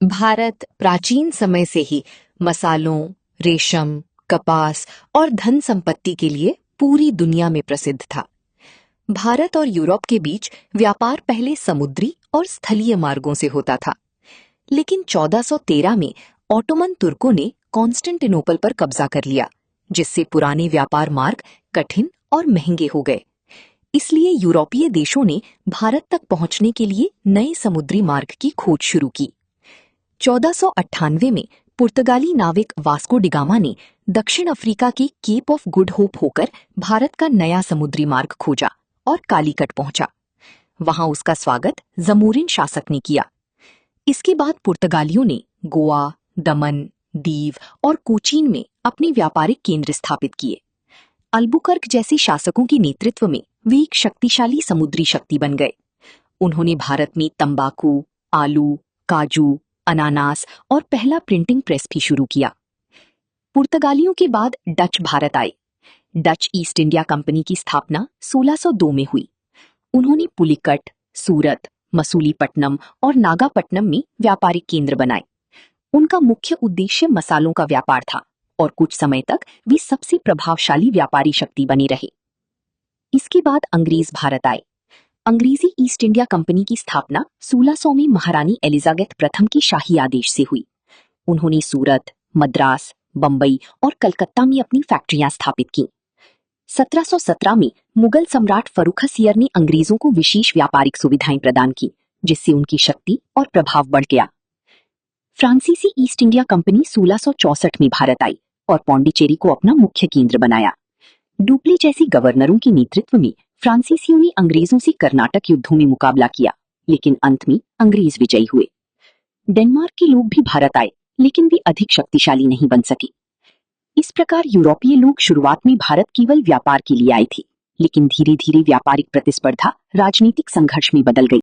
भारत प्राचीन समय से ही मसालों, रेशम, कपास और धन संपत्ति के लिए पूरी दुनिया में प्रसिद्ध था। भारत और यूरोप के बीच व्यापार पहले समुद्री और स्थलीय मार्गों से होता था, लेकिन 1413 में ऑटोमन तुर्कों ने कॉन्स्टेंटिनोपल पर कब्जा कर लिया, जिससे पुराने व्यापार मार्ग कठिन और महंगे हो गए। इसलिए यूरोपीय देशों ने भारत तक पहुंचने के लिए नए समुद्री मार्ग की खोज शुरू की। 1498 में पुर्तगाली नाविक वास्को डिगामा ने दक्षिण अफ्रीका के केप ऑफ गुड होप होकर भारत का नया समुद्री मार्ग खोजा और कालीकट पहुंचा। वहां उसका स्वागत जमोरिन शासक ने किया। इसके बाद पुर्तगालियों ने गोवा, दमन, दीव और कोचीन में अपने व्यापारिक केंद्र स्थापित किए। अल्बुकर्क जैसे शासकों के नेतृत्व में वे एक शक्तिशाली समुद्री शक्ति बन गए। उन्होंने भारत में तंबाकू, आलू, काजू, अनानास और पहला प्रिंटिंग प्रेस भी शुरू किया। पुर्तगालियों के बाद डच भारत आए। डच ईस्ट इंडिया कंपनी की स्थापना 1602 में हुई। उन्होंने पुलिकट, सूरत, मसूलीपट्टनम और नागापट्टनम में व्यापारिक केंद्र बनाए। उनका मुख्य उद्देश्य मसालों का व्यापार था और कुछ समय तक वे सबसे प्रभावशाली व्यापारी शक्ति बने रहे। इसके बाद अंग्रेज भारत आए। अंग्रेजी ईस्ट इंडिया कंपनी की स्थापना 1600 में महारानी एलिजाबेथ प्रथम के शाही आदेश से हुई। उन्होंने सूरत, मद्रास, बंबई और कलकत्ता में अपनी फैक्ट्रियां स्थापित की। 1717 में मुगल सम्राट फर्रुखसियर ने अंग्रेजों को विशेष व्यापारिक सुविधाएं प्रदान की, जिससे उनकी शक्ति और प्रभाव बढ़ गया। फ्रांसीसी ईस्ट इंडिया कंपनी 1664 में भारत आई और पौंडीचेरी को अपना मुख्य केंद्र बनाया। डुप्ले जैसे गवर्नरों के नेतृत्व में फ्रांसीसियों ने अंग्रेजों से कर्नाटक युद्धों में मुकाबला किया, लेकिन अंत में अंग्रेज विजयी हुए। डेनमार्क के लोग भी भारत आए, लेकिन वे अधिक शक्तिशाली नहीं बन सके। इस प्रकार यूरोपीय लोग शुरुआत में भारत केवल व्यापार के लिए आए थे, लेकिन धीरे धीरे व्यापारिक प्रतिस्पर्धा राजनीतिक संघर्ष में बदल गई।